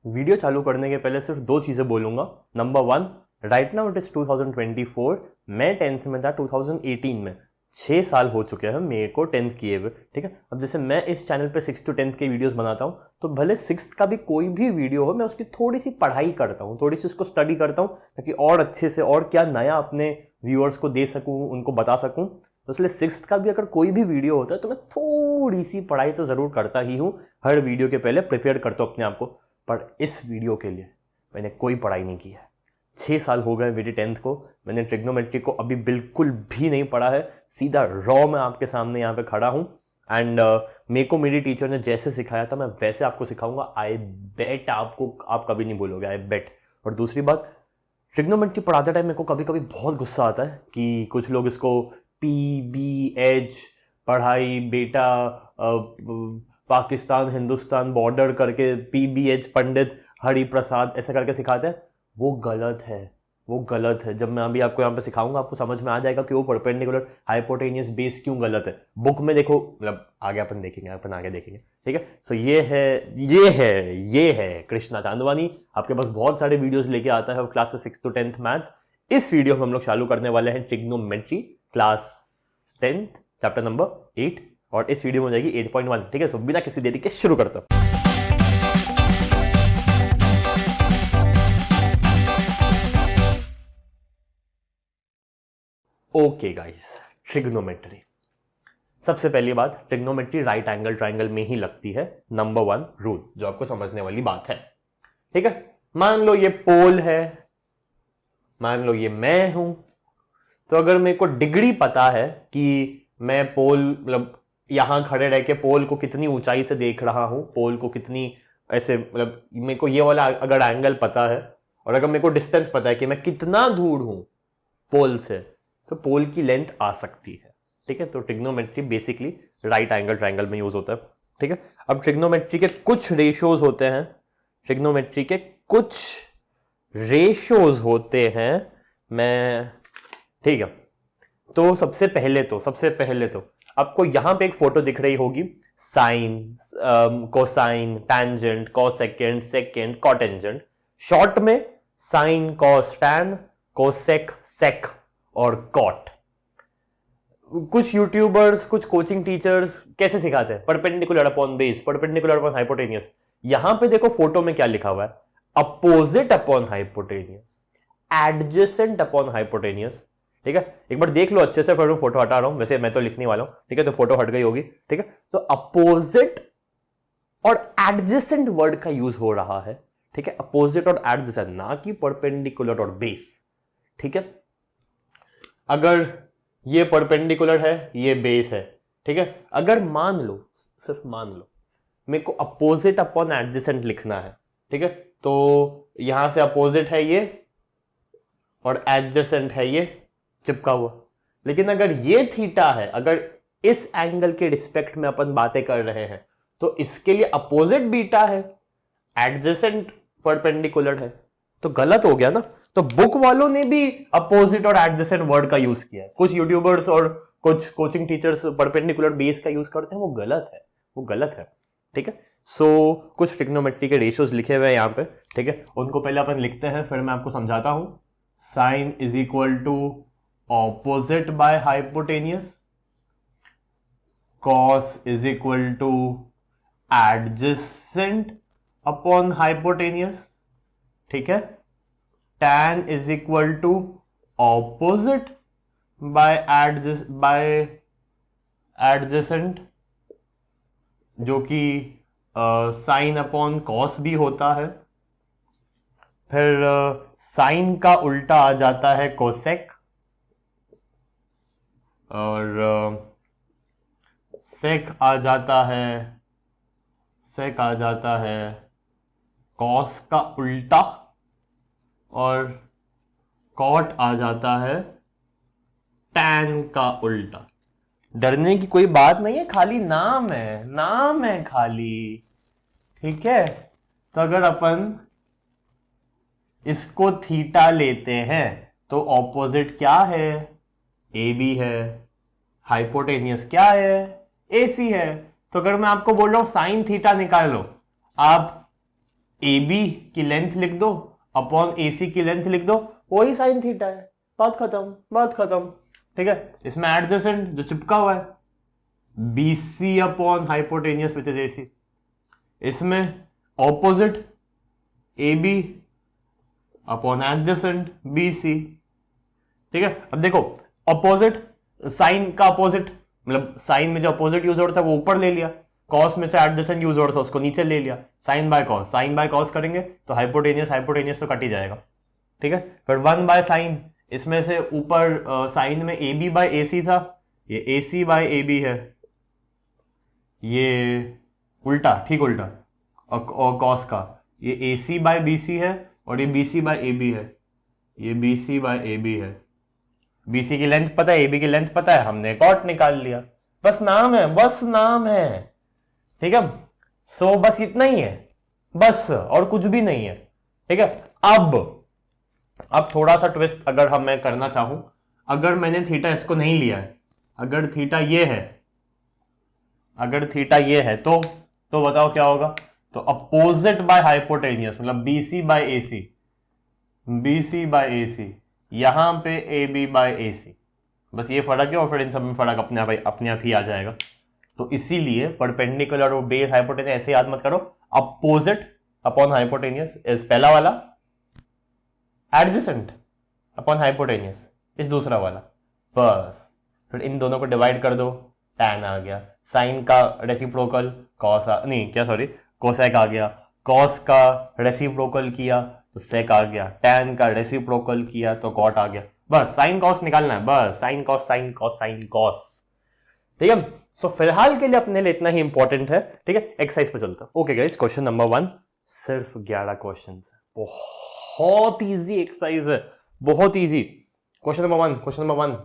Video चालू करने के पहले सिर्फ दो चीज़ें बोलूँगा। Number one, right now it is 2024, मैं 10th में था 2018 में। 6 साल हो चुके हैं मेरे को 10th किए हुए, ठीक है। अब जैसे मैं इस चैनल पे 6 to 10th के वीडियोस बनाता हूँ, तो भले 6th का भी कोई भी वीडियो हो, मैं उसकी थोड़ी सी पढ़ाई करता हूँ, थोड़ी सी उसको स्टडी करता हूँ, ताकि और अच्छे से और क्या नया अपने व्यूअर्स को दे सकूँ, उनको बता सकूँ। तो इसलिए 6th का भी अगर कोई भी वीडियो होता है तो मैं थोड़ी सी पढ़ाई तो ज़रूर करता ही हूँ, हर वीडियो के पहले प्रिपेयर करता हूँ अपने आप को। पर इस वीडियो के लिए मैंने कोई पढ़ाई नहीं की है। 6 साल हो गए मेरी 10th को, मैंने ट्रिग्नोमेट्री को अभी बिल्कुल भी नहीं पढ़ा है। सीधा रॉ मैं आपके सामने यहाँ पे खड़ा हूँ एंड मेरे को मेरी टीचर ने जैसे सिखाया था मैं वैसे आपको सिखाऊंगा। आई बेट आपको, आप कभी नहीं बोलोगे, आई बेट। और दूसरी बात, ट्रिग्नोमेट्री पढ़ाते टाइम मेरे को कभी कभी बहुत गुस्सा आता है कि कुछ लोग इसको PBH पढ़ाई बेटा पाकिस्तान हिंदुस्तान बॉर्डर करके PBH पंडित हरि प्रसाद ऐसे करके सिखाते हैं। वो गलत है, वो गलत है। जब मैं अभी आपको यहाँ पे सिखाऊंगा आपको समझ में आ जाएगा कि वो परपेंडिकुलर हाइपोटेनियस बेस क्यों गलत है। बुक में देखो, मतलब आगे अपन देखेंगे, अपन आगे देखेंगे, ठीक है। सो ये है कृष्णा चांदवानी, आपके पास बहुत सारे वीडियोस लेके आता है क्लासेस 6 to 10th मैथ्स। इस वीडियो में हम लोग चालू करने वाले हैं trigonometry class 10th chapter number 8, और इस वीडियो में हो जाएगी 8.1, ठीक है। सो बिना किसी देरी के शुरू करता हूं। Okay guys, trigonometry. सबसे पहली बात, ट्रिग्नोमेट्री राइट एंगल ट्राइंगल में ही लगती है। नंबर 1 रूल जो आपको समझने वाली बात है, ठीक है। मान लो ये पोल है, मान लो ये मैं हूं, तो अगर मेरे को डिग्री पता है कि मैं पोल, मतलब यहां खड़े रह के पोल को कितनी ऊंचाई से देख रहा हूं, पोल को कितनी ऐसे, मतलब मेरे को ये वाला अगर एंगल पता है, और अगर मेरे को डिस्टेंस पता है कि मैं कितना दूर हूं पोल से, तो पोल की लेंथ आ सकती है, ठीक है। तो trigonometry basically right angle triangle में यूज होता है, ठीक है। अब ट्रिग्नोमेट्री के कुछ रेशियोज होते हैं, ट्रिग्नोमेट्री के कुछ रेशियोज होते हैं, मैं, ठीक है। तो सबसे पहले तो आपको यहां पे एक फोटो दिख रही होगी, sine, cosine, tangent, cosecant, secant, cotangent. Short में sine, cos, tan, cosec, sec और कॉट। कुछ यूट्यूबर्स, कुछ कोचिंग टीचर्स कैसे सिखाते हैं, perpendicular upon base, perpendicular upon hypotenuse. यहां पे देखो फोटो में क्या लिखा हुआ है, opposite upon hypotenuse, adjacent upon hypotenuse, ठीक है। एक बार देख लो अच्छे से, फिर मैं फोटो हटा रहा हूं, वैसे मैं तो लिखने वाला हूं, ठीक है, तो फोटो हट गई होगी, ठीक है। तो अपोजिट और एडजेसेंट वर्ड का यूज हो रहा है, ठीक है, अपोजिट और एडजेसेंट, ना कि परपेंडिकुलर और बेस, ठीक है। अगर ये परपेंडिकुलर है, ये बेस है, ठीक है। अगर मान लो, सिर्फ मान लो, मेरे को अपोजिट अपॉन एडजेसेंट लिखना है, ठीक है, तो यहां से अपोजिट है ये और एडजेसेंट है ये चिपका हुआ। लेकिन अगर ये थीटा है, अगर इस एंगल के रिस्पेक्ट में अपन बातें कर रहे हैं, तो इसके लिए अपोजिट बीटा है, एडजेसेंट परपेंडिकुलर है, तो गलत हो गया ना। तो बुक वालों ने भी अपोजिट और एडजेसेंट वर्ड का यूज किया है। कुछ यूट्यूबर्स और कुछ कोचिंग टीचर्स परपेंडिकुलर बेस का यूज करते हैं, वो गलत है, वो गलत है, ठीक है। सो कुछ ट्रिग्नोमेट्री के रेशियोज लिखे हुए हैं यहाँ पे, ठीक है, उनको पहले अपन लिखते हैं, फिर मैं आपको समझाता हूं। Sine is equal to opposite by hypotenuse, cos is equal to adjacent upon hypotenuse, ठीक है। tan is equal to opposite by adjacent, जो कि साइन अपॉन कॉस भी होता है। फिर साइन का उल्टा आ जाता है कोसेक, और सेक आ जाता है कॉस का उल्टा, और कॉट आ जाता है टैन का उल्टा। डरने की कोई बात नहीं है, खाली नाम है खाली, ठीक है। तो अगर अपन इसको थीटा लेते हैं तो ऑपोजिट क्या है, AB है, हाइपोटेनियस क्या है, AC है। तो अगर मैं आपको बोल रहा हूं साइन थीटा निकाल लो, आप ए बी की लेंथ लिख दो अपॉन ए सी की लेंथ लिख दो, वही साइन थीटा है, बात खत्म, बात खत्म। ठीक है, इसमें एडजेसेंट जो चिपका हुआ है B C upon hypotenuse which is A C, इसमें opposite A B upon adjacent B C. ठीक है, अब देखो अपोजिट, साइन का अपोजिट मतलब साइन में जो अपोजिट यूज होता है वो ऊपर ले लिया, कॉस में से एडजेसेंट यूज होता है उसको नीचे ले लिया, sine by cos, sine by cos करेंगे तो हाइपोटेनियस हाइपोटेनियस तो कट ही जाएगा। ठीक है, फिर 1 बाय साइन, इसमें से ऊपर साइन में ए बी बाय ए सी था, ये ए सी बाय ए बी है, ये उल्टा, ठीक उल्टा, और कॉस का ये ए सी बाय बी सी है और ये B C by A B है, ये B C by A B है। बी सी की लेंथ पता है, ए बी की लेंथ पता है, हमने कॉट निकाल लिया, बस नाम है, बस नाम है। ठीक है, सो बस इतना ही है, बस और कुछ भी नहीं है। ठीक है, अब थोड़ा सा ट्विस्ट अगर हम मैं करना चाहूं, अगर मैंने थीटा इसको नहीं लिया है, अगर थीटा ये है, अगर थीटा ये है तो बताओ क्या होगा। तो अपोजिट बाय हाइपोटेनियस मतलब B C by A C, B C by A सी, यहां पे ए बी बाय ए सी, बस ये फर्क है और फिर इन सब में फर्क अपने आप ही आ जाएगा। तो इसीलिए परपेंडिकुलर और बेस हाइपोटेनियस ऐसे याद मत करो, अपोजिट अपॉन हाइपोटेनियस इज पहला वाला, एडजेसेंट अपॉन हाइपोटेनियस इज दूसरा वाला, बस फिर इन दोनों को डिवाइड कर दो, tan आ गया, साइन का रेसिप्रोकल कॉस नहीं क्या सॉरी कोसेक आ गया, कॉस का रेसिप्रोकल किया तो सेक आ गया, tan का रेसिप्रोकल किया तो कॉट आ गया, बस साइन कॉस निकालना है, बस sine cos sine cos sine cos. ठीक है, सो फिलहाल के लिए अपने लिए इतना ही इंपॉर्टेंट है। ठीक है, एक्सरसाइज पे चलता हूं। ओके गाइस, क्वेश्चन नंबर 1, सिर्फ 11 क्वेश्चन है, बहुत इजी एक्सरसाइज है, बहुत easy. Question number 1,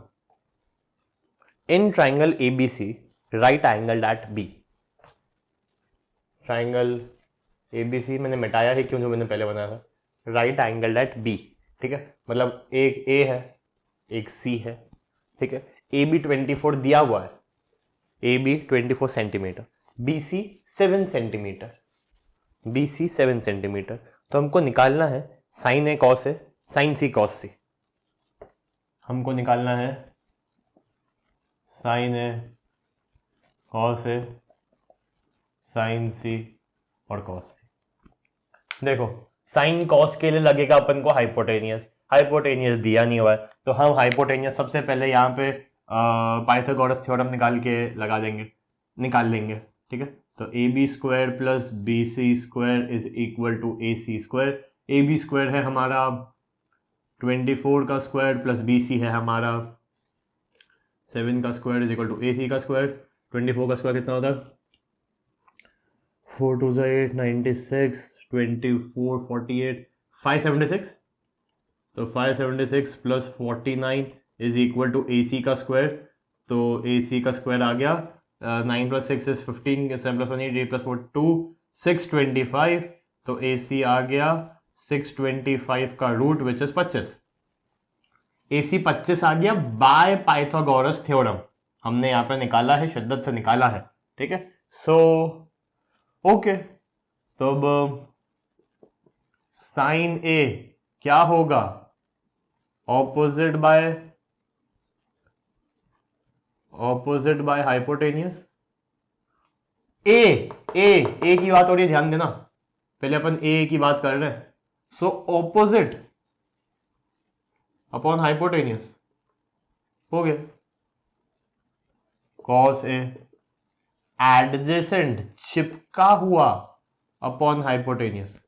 in triangle ABC right angle at B। Triangle ABC मैंने मिटाया ही क्यों, जो मैंने पहले बनाया था, राइट एंगल एट B। ठीक है, मतलब एक A है एक C है। ठीक है, AB 24 दिया हुआ है, AB 24 centimetre, BC 7 centimetre, BC 7 centimetre. तो हमको निकालना है sine A cos A, sine C cos C। हमको निकालना है sine A cos A, sine C और कॉस C। देखो साइन कॉस के लिए लगेगा अपन को हाइपोटेनियस, हाइपोटेनियस दिया नहीं हुआ है तो हम हाइपोटेनियस सबसे पहले यहाँ पे पाइथागोरस थ्योरम निकाल लेंगे। ठीक है, तो A B square plus B C square is equal to A C square. A B square है हमारा 24 का स्क्वायर प्लस बी सी है हमारा 7 का square is equal to A C का स्क्वायर। 24 का स्क्वायर कितना होता है, 4 2 8 96, 24 48 576। तो 576 plus 49 is equal to A C का स्क्वायर। तो ए सी का स्क्वायर आ गया 9 प्लस 6 इज 15, 7 प्लस 1 8 प्लस 4 2 625। तो ए सी आ गया 625 का रूट विच इज 25। ए सी 25 आ गया बाय पाइथागोरस थ्योरम, हमने यहाँ पे निकाला है, शिद्दत से निकाला है। ठीक है, सो ओके, तो अब साइन ए क्या होगा, ऑपोजिट बाय हाइपोटेनियस। ए की बात हो रही है, ध्यान देना, पहले अपन ए की बात कर रहे हैं। सो ऑपोजिट अपॉन हाइपोटेनियस हो गया कॉस ए, एडजेसेंट चिपका हुआ अपॉन हाइपोटेनियस।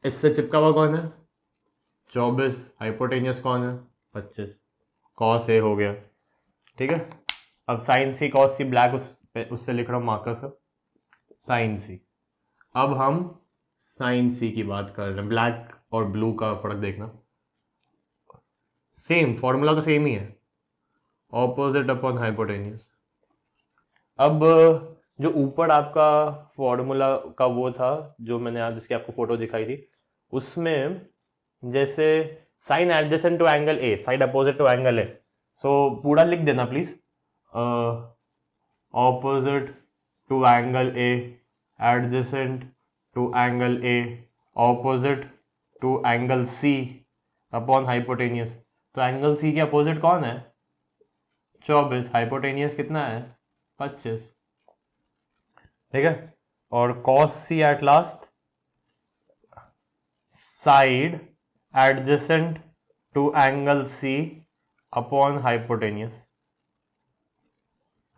इससे चिपका हुआ कौन है, 24, हाइपोटेनियस कौन है 25, कॉस ए हो गया। ठीक है, अब साइन सी कॉस सी, ब्लैक उससे लिख रहा हूं मार्कर से, साइन सी। अब हम साइन सी की बात कर रहे हैं, ब्लैक और ब्लू का फर्क देखना, सेम फॉर्मूला तो सेम ही है, ऑपोजिट अपॉन हाइपोटेनियस। अब जो ऊपर आपका फॉर्मूला का वो था जो मैंने आज जिसकी आपको फोटो दिखाई थी, उसमें जैसे sine adjacent to angle A, side opposite to angle A, so पूरा लिख देना please, opposite to angle A, adjacent to angle A opposite to angle C upon hypotenuse. तो एंगल सी के अपोजिट कौन है? 24, हाइपोटेनियस कितना है? 25, ठीक है। और cos C at last side adjacent to angle C upon hypotenuse.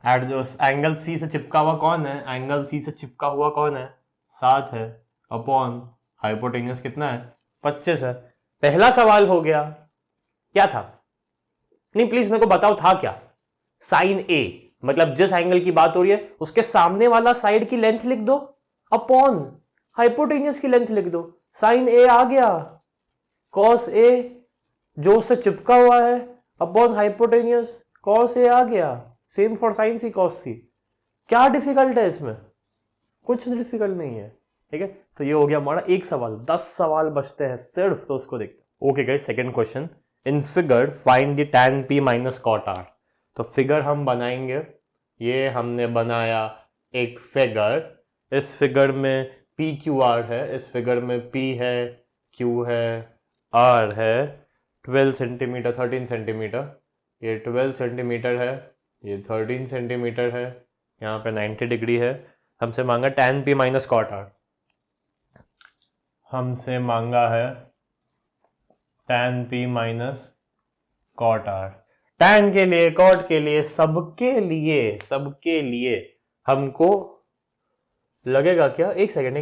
Angle C से चिपका हुआ कौन है? एंगल सी से चिपका हुआ कौन है? 7 है, अपॉन हाइपोटेनियस कितना है? 25 है। पहला सवाल हो गया। क्या था? नहीं प्लीज मेरे को बताओ था क्या? साइन ए, मतलब जिस एंगल की बात हो रही है उसके सामने वाला साइड की लेंथ लिख दो, अपॉन हाइपोटेनियस की लेंथ लिख दो। साइन ए आ गया, कॉस ए जो उससे चिपका हुआ है अपॉन हाइपोटेनियस कॉस ए आ गया। Same for sine C cos C. क्या डिफिकल्ट है इसमें? कुछ डिफिकल्ट नहीं है, ठीक है। तो ये हो गया हमारा एक सवाल। 10 सवाल बचते हैं सिर्फ, तो उसको देखते हैं। Okay guys, second question. In figure find the tan p minus cot r। तो फिगर हम बनाएंगे। ये हमने बनाया एक फिगर। इस फिगर में p q r है, इस फिगर में p है, q है, r है। 12 सेंटीमीटर 13 सेंटीमीटर, ये 12 सेंटीमीटर है, ये 13 सेंटीमीटर है, यहाँ पे 90 डिग्री है। हमसे मांगा tan p minus cot r। हमसे मांगा है tan p minus cot r। tan के लिए, कॉट के लिए, सबके लिए हमको लगेगा क्या? एक सेकंड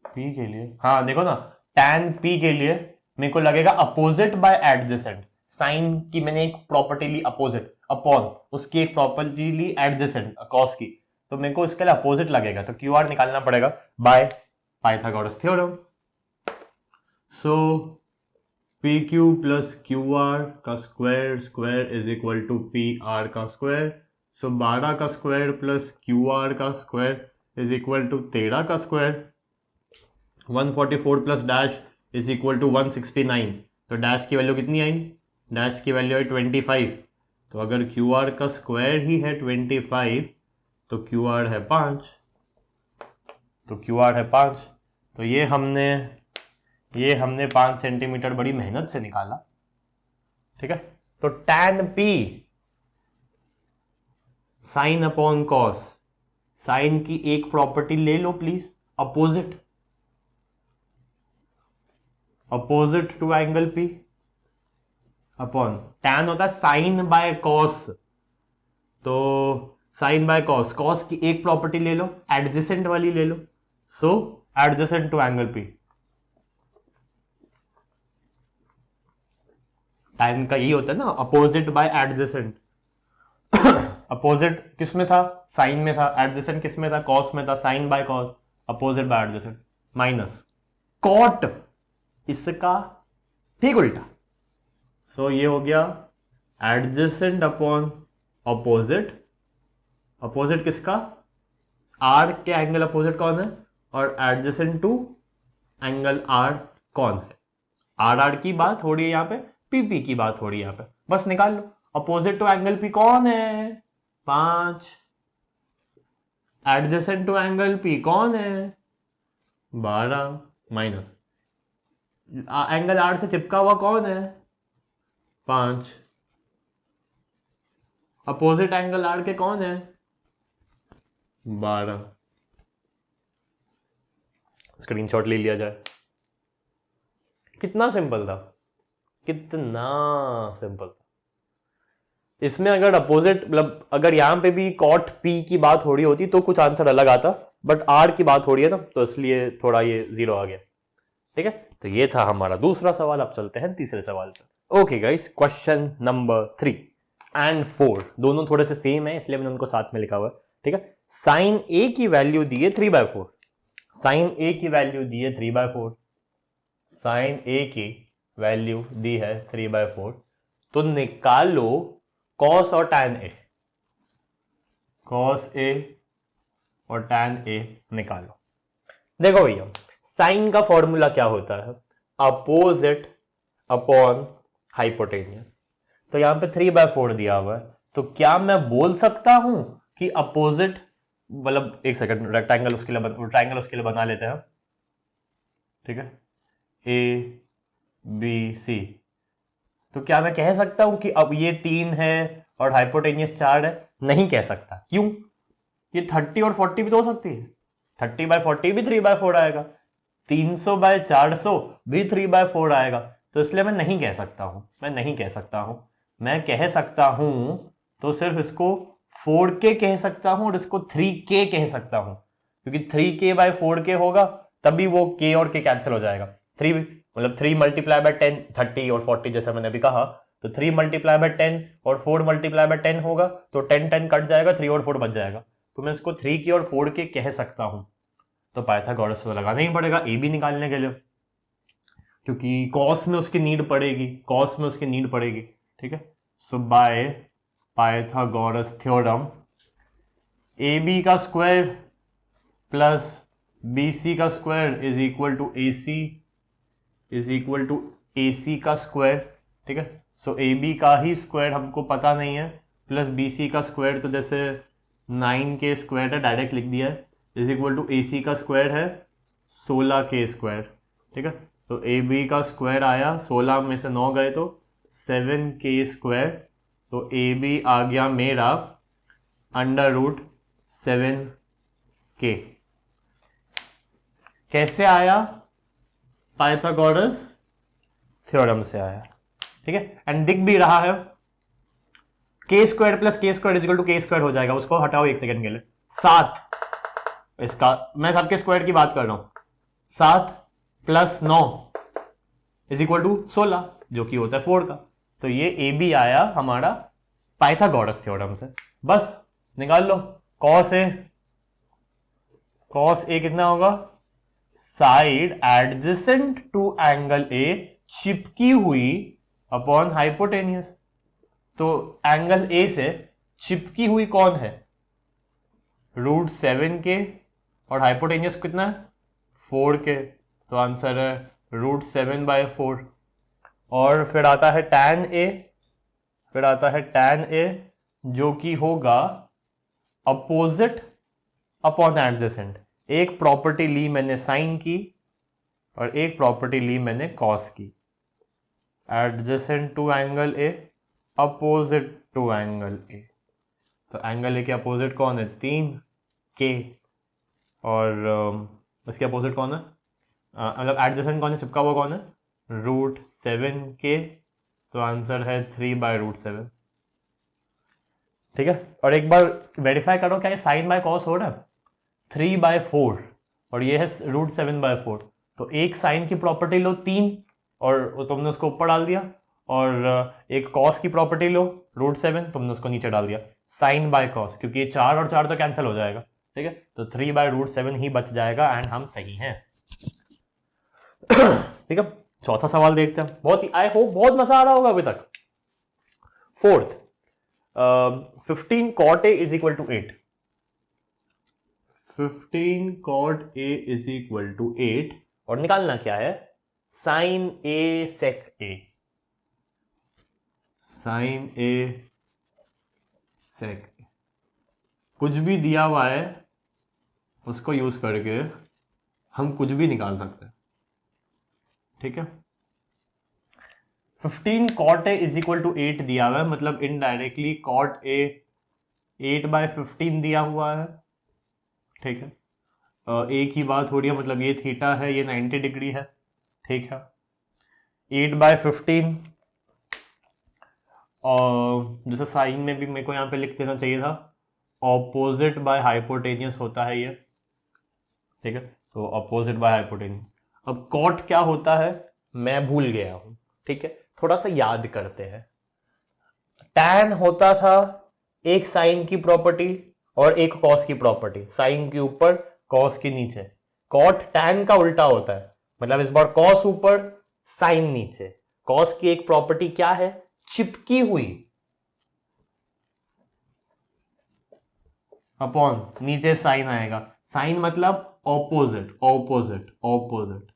p के लिए, हाँ देखो ना, tan p के लिए मेरे को लगेगा अपोजिट बाय एडजेसेंट। साइन की मैंने एक प्रॉपर्टी ली अपोजिट, अपॉन उसकी एक प्रॉपर्टी ली एडजेसेंट कॉस की, तो मेरे को इसके लिए अपोजिट लगेगा। तो क्यू आर निकालना पड़ेगा by Pythagoras theorem. So P Q plus Q R का square is equal to P R का स्क्वायर। सो 12 का स्क्वायर प्लस क्यू आर का स्क्वायर इज इक्वल टू 13 का square. 144 plus dash is equal to 169। तो dash की value कितनी आई? Dash की value है 25। तो अगर क्यू आर का स्क्वायर ही है 25 तो क्यू आर है 5। तो ये हमने 5 सेंटीमीटर बड़ी मेहनत से निकाला, ठीक है। तो tan p sine upon cos, sine की एक प्रॉपर्टी ले लो please, opposite to angle p, upon tan होता है साइन बाय कॉस। तो साइन बाय कॉस, कॉस की एक प्रॉपर्टी ले लो, एडजेसेंट वाली ले लो। So adjacent to angle p। tan का यही होता है ना, अपोजिट बाय एडजेसेंट। अपोजिट किस में था? साइन में था। एडजेसेंट किस में था? कॉस में था। Sine by cos, opposite by adjacent. Minus cot इसका ठीक उल्टा। सो ये हो गया एडजेसेंट अपॉन अपोजिट। अपोजिट किसका? आर के एंगल अपोजिट कौन है? और एडजेसेंट टू एंगल आर कौन है? आर की बात हो रही है यहाँ पे, पी की बात हो रही है यहाँ पे, बस निकाल लो। अपोजिट टू एंगल पी कौन है? 5। एडजेसेंट टू एंगल पी कौन है? 12। माइनस एंगल आर से चिपका हुआ कौन है? 5। अपोजिट एंगल आर के कौन है? 12। स्क्रीनशॉट ले लिया जाए। कितना सिंपल था, इसमें अगर अपोजिट, मतलब अगर यहां पे भी कॉट पी की बात हो रही होती तो कुछ आंसर अलग आता, बट आर की बात हो रही है ना, तो इसलिए थोड़ा ये 0 आ गया, ठीक है। तो ये था हमारा दूसरा सवाल। अब चलते हैं तीसरे सवाल पर। Okay guys, question number 3 and 4 दोनों थोड़े से सेम है, इसलिए मैंने उनको साथ में लिखा हुआ है, ठीक है। साइन ए की वैल्यू दी है 3/4। साइन ए की वैल्यू दी है 3/4। साइन ए की वैल्यू दी है 3/4। तो निकालो कॉस और टैन ए। कॉस ए और टैन ए निकालो। देखो भैया, साइन का फॉर्मूला क्या होता है? Opposite upon hypotenuse. तो यहां पे 3/4 दिया हुआ है, तो क्या मैं बोल सकता हूं कि अपोजिट मतलब एक सेकंड, रेक्टेंगल उसके लिए ट्राइंगल उसके लिए बना लेते हैं, ठीक है, ए बी सी। तो क्या मैं कह सकता हूं कि अब ये 3 है और हाइपोटेनियस 4 है? नहीं कह सकता। क्यों? ये 30 और 40 भी तो हो सकती है। 30/40 भी 3/4 आएगा, 300/400 भी 3/4 आएगा। तो इसलिए मैं नहीं कह सकता हूं, मैं नहीं कह सकता हूं। मैं कह सकता हूं तो सिर्फ इसको 4K कह सकता हूं और इसको 3K कह सकता हूं, क्योंकि 3K/4K होगा तभी वो K और K कैंसिल हो जाएगा। 3 मतलब 3 मल्टीप्लाई बाय 10, 30 और 40 जैसे मैंने अभी कहा, तो 3 मल्टीप्लाई बाय 10 और 4 मल्टीप्लाई बाय 10 होगा, तो 10 10 कट जाएगा, 3 और 4 बच जाएगा। तो मैं इसको 3K और 4K कह सकता हूं। तो पाइथागोरस तो लगाना ही पड़ेगा ए बी निकालने के लिए, क्योंकि कॉस में उसकी नीड पड़ेगी, कॉस में उसकी नीड पड़ेगी, ठीक है। So by Pythagoras theorem, A B का स्क्वायर प्लस बी सी का square is equal to A C is equal to A C का स्क्वायर, ठीक है। सो ए बी का ही स्क्वायर हमको पता नहीं है, प्लस बी सी का स्क्वायर, तो जैसे 9K स्क्वायर है, डायरेक्ट लिख दिया है, is equal to A C का स्क्वायर है 16K स्क्वायर, ठीक है। तो ए बी का स्क्वायर आया, 16 में से 9 गए तो 7K स्क्वायर, तो ए बी आ गया मेरा √7K। कैसे आया? पाइथागोरस थ्योरम से आया, ठीक है। एंड दिख भी रहा है, के स्क्वायर प्लस के square is equal to K square हो जाएगा। उसको हटाओ एक सेकंड के लिए। 7, इसका मैं सबके स्क्वायर की बात कर रहा हूं, 7 + 9 इज इक्वल टू 16, जो कि होता है 4 का। तो ये ए बी आया हमारा पाइथागोरस थ्योरम से। बस निकाल लो। कॉस ए कितना होगा? Side adjacent to angle A चिपकी हुई अपॉन हाइपोटेनियस। तो एंगल ए से चिपकी हुई कौन है? √7K, और हाइपोटेनियस कितना है? 4K। तो आंसर है √7/4। और फिर आता है tan A, जो कि होगा अपोजिट अपॉन एडजेसेंट। एक प्रॉपर्टी ली मैंने साइन की और एक प्रॉपर्टी ली मैंने कॉस की। Adjacent to angle A, opposite to angle A. तो एंगल ए के अपोजिट कौन है? 3K, और इसके अपोजिट कौन है? मतलब एडजेसेंट कौन है, चिपका हुआ कौन है? √7K। तो आंसर है 3/√7, ठीक है। और एक बार वेरीफाई करो क्या ये साइन बाय कॉस हो रहा है? 3/4 और ये है √7/4। तो एक साइन की प्रॉपर्टी लो 3 और तुमने उसको ऊपर डाल दिया, और एक कॉस की प्रॉपर्टी लो √7, तुमने उसको नीचे डाल दिया। साइन बाय कॉस, क्योंकि ये 4 और 4 तो कैंसिल हो जाएगा, ठीक है। तो 3/√7 ही बच जाएगा, एंड हम सही हैं। ठीक है, चौथा सवाल देखते हैं। बहुत ही, आई होप बहुत मजा आ रहा होगा अभी तक। 4th, 15 cot A is equal to 8। 15 cot A is equal to 8, और निकालना क्या है? Sine A sec A। Sine A sec A। कुछ भी दिया हुआ है उसको यूज करके हम कुछ भी निकाल सकते हैं, ठीक है। 15 cot A is equal to 8 दिया हुआ है, मतलब इनडायरेक्टली cot A 8/15 दिया हुआ है, ठीक है। एक ही बात हो रही है, मतलब ये थीटा है, ये 90 डिग्री है, ठीक है। 8/15, और जैसे साइन में भी मेरे को यहाँ पे लिख देना चाहिए था, ऑपोजिट बाय हाइपोटेनियस होता है ये, ठीक है। तो ऑपोजिट बाय हाइपोटेनियस। अब कॉट क्या होता है मैं भूल गया हूं, ठीक है, थोड़ा सा याद करते हैं। टैन होता था एक साइन की प्रॉपर्टी और एक कॉस की प्रॉपर्टी, साइन के ऊपर कॉस के नीचे। कॉट टैन का उल्टा होता है, मतलब इस बार कॉस ऊपर साइन नीचे। कॉस की एक प्रॉपर्टी क्या है? चिपकी हुई अपॉन नीचे साइन आएगा। साइन मतलब ऑपोजिट, ऑपोजिट, ऑपोजिट,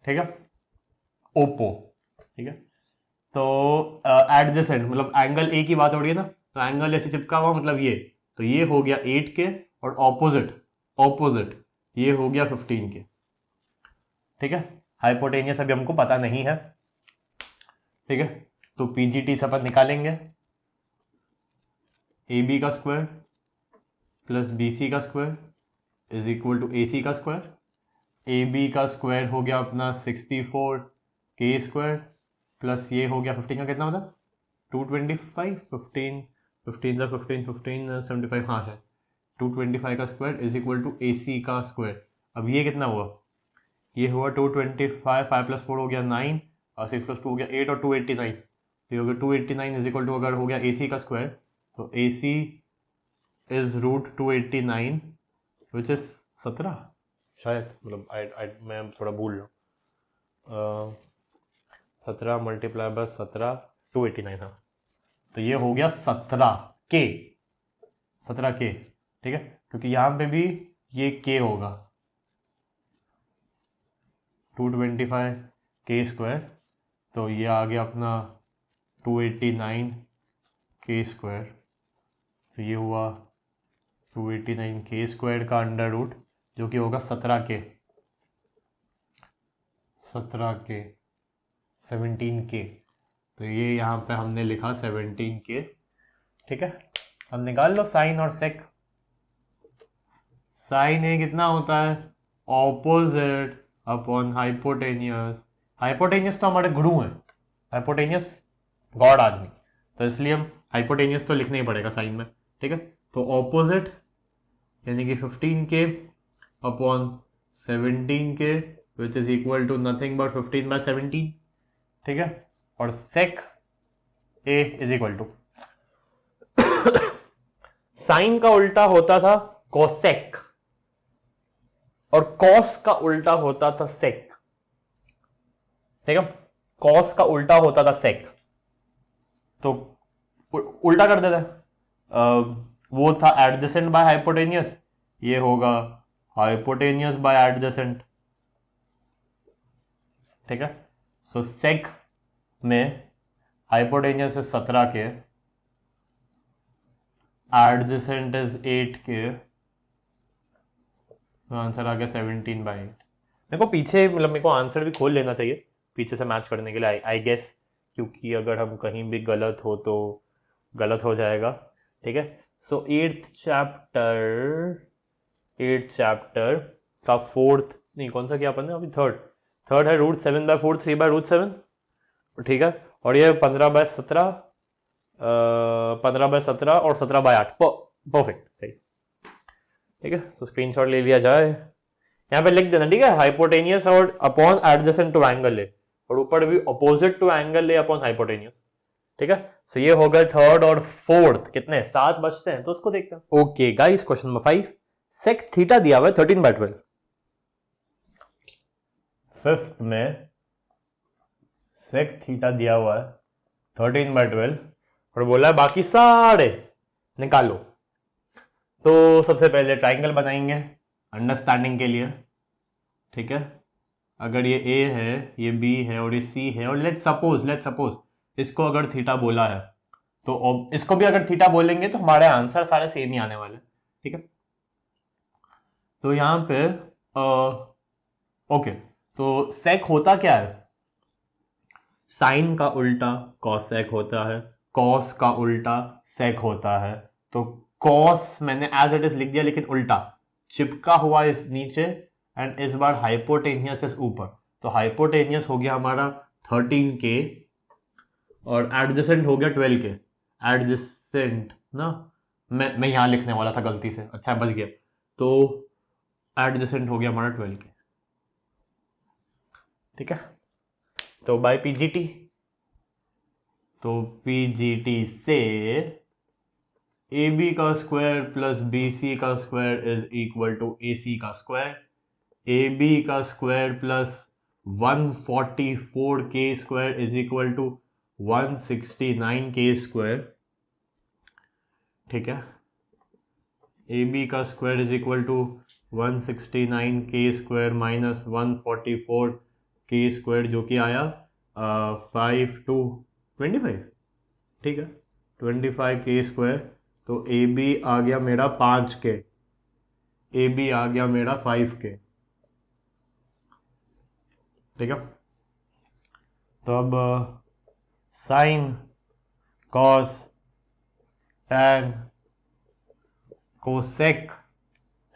ठीक है, ओपो, ठीक है। तो एडजेसेंट मतलब एंगल ए की बात हो रही है ना, तो एंगल ऐसे चिपका हुआ मतलब ये, तो ये हो गया 8 के और ऑपोजिट ये हो गया 15 के। ठीक है, हाइपोटेनियस अभी हमको पता नहीं है। ठीक है, तो पीजीटी से अपन निकालेंगे ए बी का स्क्वायर प्लस बी सी का square is equal to A C का स्क्वायर। ए बी का स्क्वायर हो गया अपना 64 के स्क्वायर प्लस ये हो गया 15 का कितना होता 225, 15 15 सा 15 15 75, हाँ है 225 का square is equal to A C का स्क्वायर। अब ये कितना हुआ, ये हुआ 225, 5 प्लस 4 हो गया 9 और 6 प्लस 2 हो गया 8 और 289, तो ये हो गया 289 इज इक्वल टू, अगर हो गया ए सी का स्क्वायर तो A C is root 289 which is 17 शायद, मतलब मैं थोड़ा भूल रहा हूँ, 17 मल्टीप्लाई बाय 17 289, हाँ तो ये हो गया 17 के, ठीक है, क्योंकि यहाँ पे भी ये के होगा 225 के स्क्वायर, तो ये आ गया अपना 289 के स्क्वायर, तो ये हुआ 289 के स्क्वायर का अंडर रूट जो कि होगा 17 के 17 के, तो ये यहाँ पे हमने लिखा 17 के। ठीक है, अब निकाल लो साइन और सेक। साइन ए कितना होता है ऑपोजिट अपॉन हाइपोटेनियस। हाइपोटेनियस तो हमारे गुरु हैं, हाइपोटेनियस गॉड आदमी, तो इसलिए हम हाइपोटेनियस तो लिखना ही पड़ेगा साइन में। ठीक है, तो ऑपोजिट यानी कि 15 के upon 17 K which is equal to नथिंग बट 15/17। ठीक है, और sec A is equal to sine का उल्टा होता था कोसेक और कॉस का उल्टा होता था सेक। ठीक है, कॉस का उल्टा होता था सेक, तो उल्टा कर देते वो था एडजेसेंट बाय हाइपोटेनियस, ये होगा हाइपोटेनियस बाय एडजेसेंट। ठीक है, सो सेक में हाइपोटेनियस इज 17 के, एडजेसेंट इज 8 के, आंसर आ गया 17/8। मेरे को पीछे मतलब मेरे को आंसर भी खोल लेना चाहिए पीछे से मैच करने के लिए आई गेस, क्योंकि अगर हम कहीं भी गलत हो तो गलत हो जाएगा। ठीक है, सो 8th चैप्टर का 4th नहीं कौन सा क्या अपन ने अभी थर्ड है √7/4 3/√7। ठीक है, और ये 15/17 15/17 और 17/8 परफेक्ट सही। ठीक है, सो स्क्रीनशॉट ले लिया जाए, यहाँ पे लिख देना। ठीक है, हाइपोटेनियस और अपॉन एडजेसेंट टू एंगल ले, और ऊपर भी अपोजिट टू एंगल ले अपॉन हाइपोटेनियस। ठीक है, सो ये हो गए 3rd और 4th, कितने 7 बचते हैं तो उसको देखते हैं। Okay guys, question number 5, sec theta दिया हुआ है 13/12। 5th में सेक थीटा दिया हुआ है 13/12 और बोला है बाकी सारे निकालो। तो सबसे पहले ट्राइंगल बनाएंगे अंडरस्टैंडिंग के लिए। ठीक है, अगर ये ए है, ये बी है और ये सी है, और लेट्स सपोज इसको अगर थीटा बोला है तो इसको भी अगर थीटा बोलेंगे तो हमारे आंसर सारे सेम ही आने वाले। ठीक है, तो यहाँ पे ओके, तो सेक होता क्या है, साइन का उल्टा कॉसेक होता है, कॉस का उल्टा सेक होता है। तो कॉस मैंने एज इट इज लिख दिया, लेकिन उल्टा चिपका हुआ इस नीचे, एंड इस बार हाइपोटेनियस इस ऊपर, तो हाइपोटेनियस हो गया हमारा 13 के और एडजेसेंट हो गया 12 के। एडजेसेंट ना, मैं यहां लिखने वाला था गलती से, अच्छा बच गया, तो एडजेसेंट हो गया हमारा 12 के। ठीक है, तो बाय पीजीटी, तो पीजीटी से ए बी का स्क्वायर प्लस बी सी का square is equal to A C का स्क्वायर। ए बी का स्क्वायर प्लस 144 के स्क्वायर इज इक्वल टू 169 के स्क्वायर। ठीक है, ए बी का स्क्वायर इज इक्वल टू 169 के स्क्वायर माइनस 144 के स्क्वायर, जो कि आया 5 to 25। ठीक है, 25 के स्क्वायर तो ए बी आ गया मेरा 5K, ए बी आ गया मेरा 5K। ठीक है, तो अब sine, cos, tan, cosec,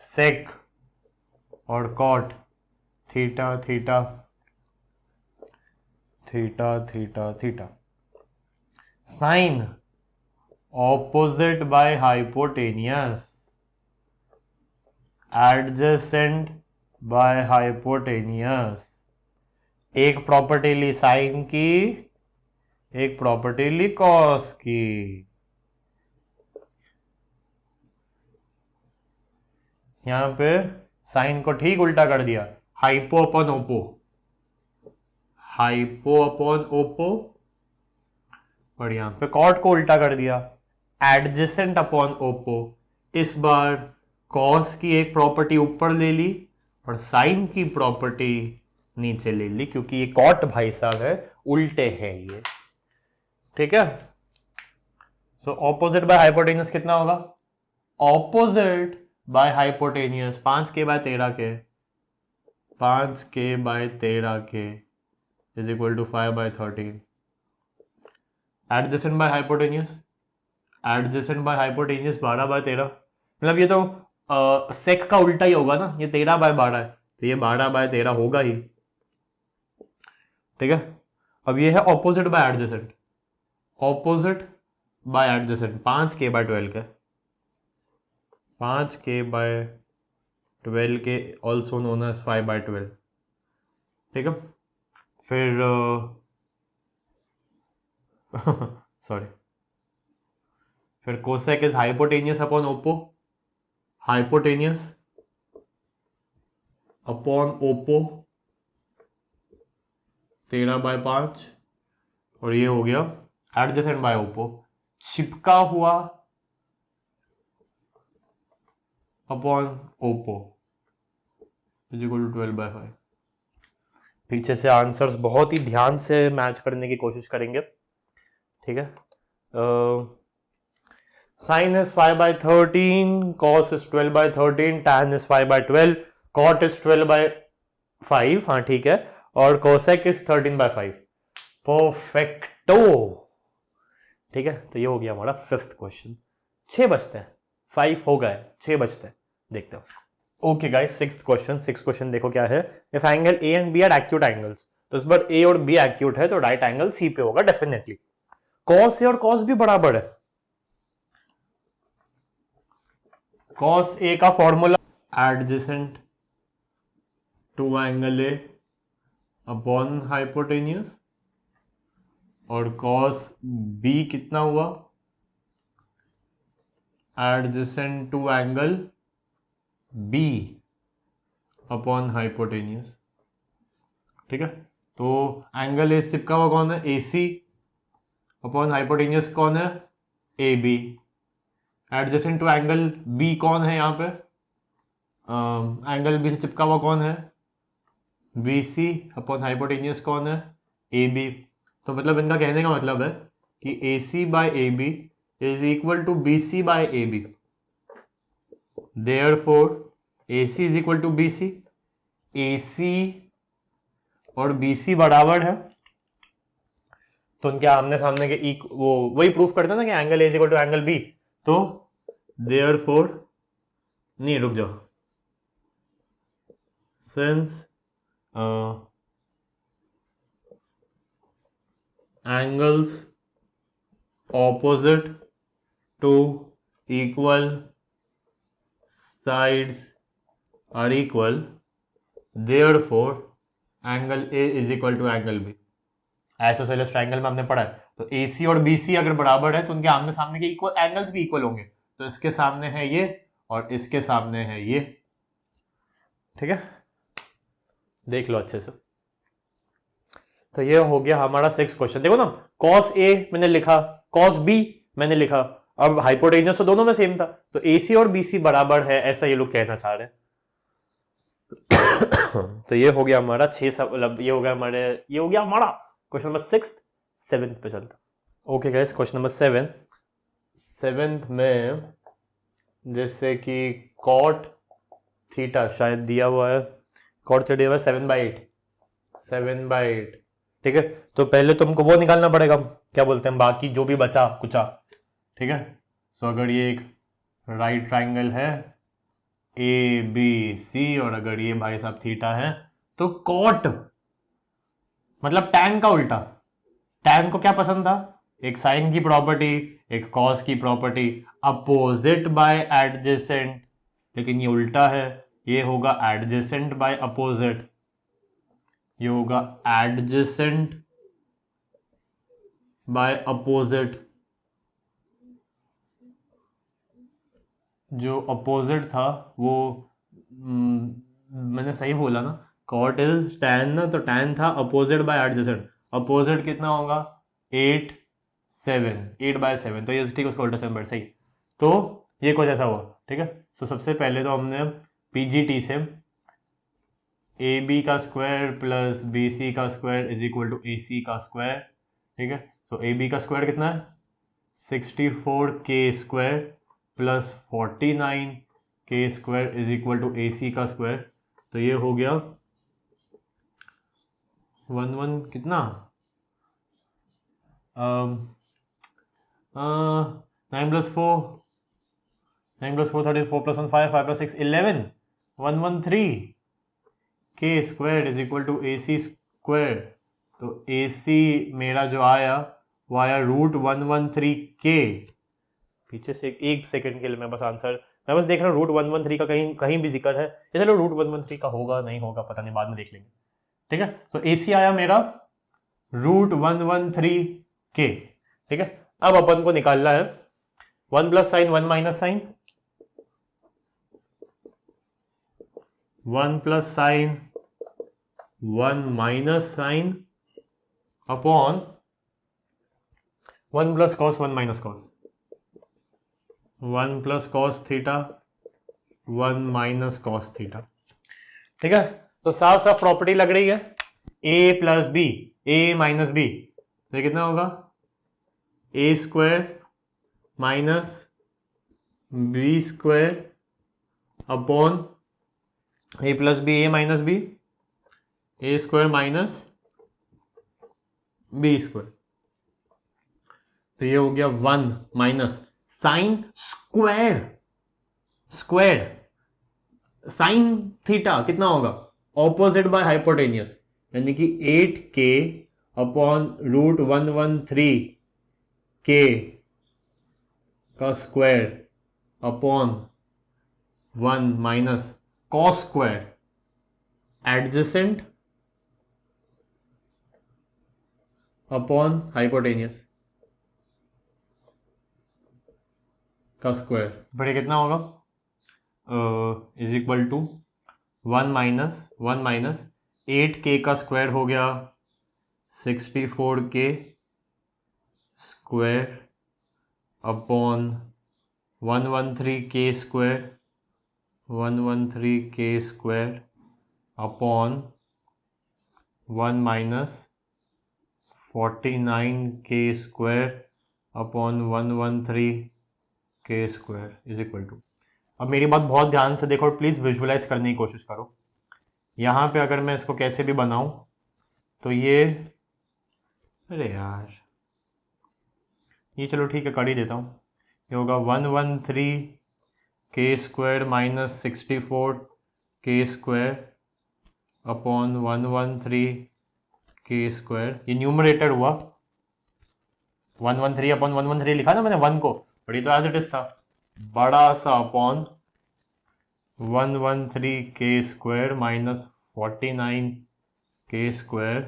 sec और cot, theta theta theta theta theta. Sine opposite by hypotenuse, adjacent by hypotenuse. एक प्रॉपर्टी ली साइन की, एक प्रॉपर्टी ली कॉस की। यहां पे साइन को ठीक उल्टा कर दिया, hypo upon Oppo, hypo upon Oppo, और यहां पे कॉट को उल्टा कर दिया, एडजेसेंट अपॉन ओपो। इस बार कॉस की एक प्रॉपर्टी ऊपर ले ली और साइन की प्रॉपर्टी नीचे ले ली, क्योंकि ये कॉट भाई साहब है, उल्टे हैं ये। ठीक है, सो ऑपोजिट बाय हाइपोटेनियस कितना होगा? Opposite by hypotenuse 5K by 13K, 5K by 13K is equal to 5 by 13। Adjacent by hypotenuse, adjacent by hypotenuse 12 by 13, मतलब ये तो सेक का उल्टा ही होगा ना, ये 13 बाय 12 है, तो ये 12 बाय 13 होगा ही। ठीक है, अब ये है opposite by adjacent, opposite by adjacent 5K by 12 K, 5K by 12 के ऑल्सो नोन एज 5 बाय 12। ठीक है, फिर सॉरी, फिर cosec is hypotenuse upon opp, hypotenuse upon opp 13 by 5, और ये हो गया एडजेसेंट बाय ओपो, चिपका हुआ upon opp is equal to 12 by 5। पीछे से आंसर्स बहुत ही ध्यान से मैच करने की कोशिश करेंगे। ठीक है, sine is 5 by 13, cos is 12 by 13, tan is 5 by 12, cot is 12 by 5, हाँ ठीक है, और कोसेक इज 13 बाय 5। परफेक्टो। ठीक है, तो ये हो गया हमारा 5th क्वेश्चन। 6 बचते हैं, 5 हो गए, 6 बचते हैं, देखते हैं उसको। ओके गाइस, 6th क्वेश्चन देखो क्या है। If angle A and B are acute angles, तो इस बार ए और बी एक्यूट है तो राइट एंगल सी पे होगा डेफिनेटली। कॉस ए और कॉस बी बराबर है, कॉस ए का formula adjacent to angle A upon hypotenuse, और कॉस बी कितना हुआ? Adjacent to angle B upon hypotenuse. ठीक है, तो एंगल ए चिपका हुआ कौन है? ए सी, अपॉन हाइपोटेनियस कौन है? A B. Adjacent to angle B कौन है यहाँ पे? एंगल बी से चिपका हुआ कौन है? बी सी, अपॉन हाइपोटेनियस कौन है? A B. तो मतलब इनका कहने का मतलब है कि A C by A B is equal to B C by A B. Therefore, AC is equal to BC, AC और BC बराबर है, तो उनके आमने सामने के वो वही प्रूफ करते हैं ना कि angle A is equal to angle B। तो therefore, नहीं रुक जाओ, since angles opposite to equal sides are equal, therefore angle A is equal to angle B। Isosceles triangle में हमने पढ़ा है, तो AC और BC अगर बराबर है तो उनके आमने सामने के इक्वल एंगल्स भी इक्वल होंगे। तो इसके सामने है ये और इसके सामने है ये। ठीक है, देख लो अच्छे से। तो ये हो गया हमारा 6th क्वेश्चन। देखो ना, cos A मैंने लिखा, cos B मैंने लिखा, अब हाइपोटेनियस तो दोनों में सेम था, तो AC और BC बराबर है, ऐसा ये लोग कहना चाह रहे हैं। तो ये हो गया हमारा 6, मतलब ये हो गया हमारा क्वेश्चन नंबर 6। 7th पे चलता। Okay guys, question number 7। Seventh में जैसे कि कॉट थीटा शायद दिया हुआ है, कॉट थीटा दिया हुआ है 7/8, 7/8, ठीक है। तो पहले तुमको वो निकालना पड़ेगा, क्या बोलते हैं, बाकी जो भी बचा कुचा, ठीक है। सो अगर ये एक राइट ट्राइंगल है ए बी सी और अगर ये भाई साहब थीटा है, तो कॉट मतलब टैन का उल्टा। टैन को क्या पसंद था, एक साइन की प्रॉपर्टी, एक कॉस की प्रॉपर्टी, अपोजिट बाय एडजेसेंट, लेकिन ये उल्टा है, ये होगा एडजेसेंट बाय अपोजिट, ये होगा एडजेसेंट बाय अपोजिट। जो अपोजिट था वो मैंने सही बोला ना, कॉट इज टैन ना, तो टैन था अपोजिट बाय एडजेसेंट। अपोजिट कितना होगा 8/7, तो ये ठीक है, उसका उल्टा 7/8 सही। तो ये कुछ ऐसा हुआ, ठीक है। तो सबसे पहले तो हमने पीजीटी से ए बी का स्क्वायर प्लस बी सी का square is equal to A C का स्क्वायर, ठीक है। तो ए बी का स्क्वायर कितना है 64k² plus 49k² is equal to A C का स्क्वायर। तो ये हो गया 1 कितना 9 + 4 13, 4 + 1 5, 5 + 6 11, 113k² is equal to A C square. तो ए सी मेरा जो आया वो आया √113k। पीछे से एक सेकंड के लिए मैं बस देख रहा हूँ √113 का कहीं कहीं भी जिक्र है, ये चलो √113 का होगा नहीं होगा पता नहीं, बाद में देख लेंगे, ठीक है। तो ए सी आया मेरा √113k, ठीक है। अब अपन को निकालना है 1 + sine 1 - sine, 1 + sine 1 - sine upon 1 + cos 1 - cos, 1 + cos theta 1 - cos theta, ठीक है। तो साफ साफ प्रॉपर्टी लग रही है a + b, a - b, तो कितना होगा a² minus b² upon a + b, a - b, a² minus b²। तो ये हो गया 1 minus sine square sine theta कितना होगा ऑपोजिट बाय हाइपोटेनियस, यानी कि 8k अपॉन √113k का square upon 1 minus cos square adjacent upon hypotenuse का स्क्वायर, बड़े कितना होगा is equal to 1 minus 8k का स्क्वायर हो गया 64k square upon 113k square upon 1 minus 49k² upon 113k² is equal to. अब मेरी बात बहुत ध्यान से देखो और प्लीज़ विजुअलाइज करने की कोशिश करो। यहाँ पे अगर मैं इसको कैसे भी बनाऊँ तो ये, अरे यार ये चलो ठीक है कर ही देता हूँ, ये होगा 113k² minus 64k² upon 113k², ये न्यूमरेटर हुआ 113 अपॉन 113 लिखा ना मैंने 1 को, बट ये तो एज इट इज था बड़ा सा upon 113k² minus 49k²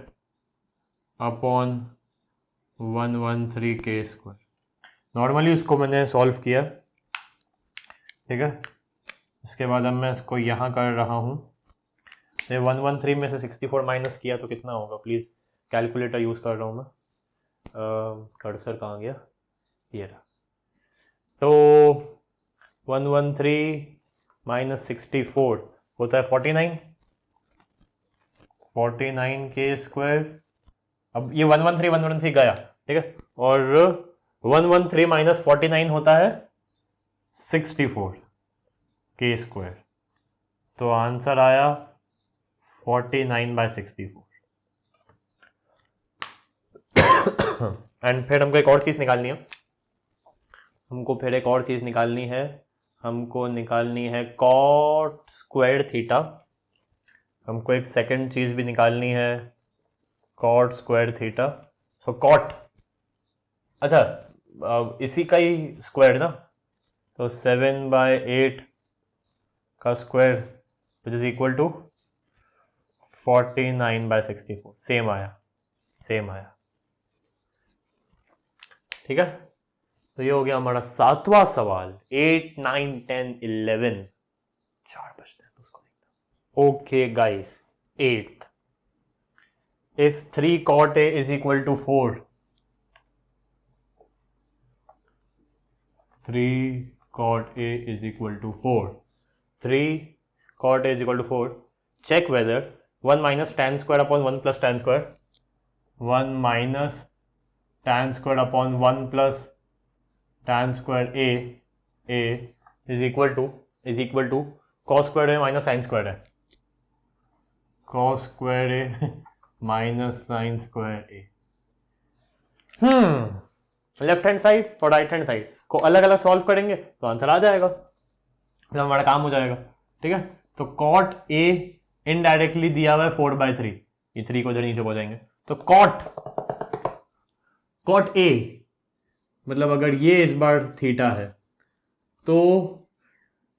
upon 113k²। Normally उसको मैंने सॉल्व किया, ठीक है। इसके बाद अब मैं इसको यहाँ कर रहा हूँ, 113 में से 64 माइनस किया तो कितना होगा, प्लीज़ कैलकुलेटर यूज़ कर रहा हूँ मैं, कर्सर कहाँ गया, ये रहा। तो 113 माइनस 64 होता है 49k²। अब ये 113 गया, ठीक है, और 113 माइनस 49 होता है 64 के स्क्वायर। तो आंसर आया 49/64। एंड फिर हमको एक और चीज निकालनी है, हमको निकालनी है कॉट स्क्वायर थीटा। हमको एक सेकंड चीज भी निकालनी है, cot square theta. So cot, अच्छा इसी का ही स्क्वायर ना, तो 7/8 का square which is equal to 49/64। Same आया। ठीक है, तो ये हो गया हमारा 7वां सवाल। 8, 9, 10, 11, 4 बचते हैं तो उसको देखते हैं। Okay guys, 8th, if 3 cot A is equal to 4, 3 cot A is equal to 4, 3 cot A is equal to 4, check whether 1 minus tan square upon 1 plus tan square, 1 minus tan square upon 1 plus tan square A is equal to cos square A minus sin square A, cos square A minus sin square A। Left hand side और right hand side को अलग अलग solve करेंगे तो answer आ जाएगा, फिर हमारा काम हो जाएगा। ठीक है, तो कॉट ए इनडायरेक्टली दिया हुआ है 4/3, ये 3 को इधर नीचे हो जाएंगे, तो कॉट ए मतलब अगर ये इस बार थीटा है तो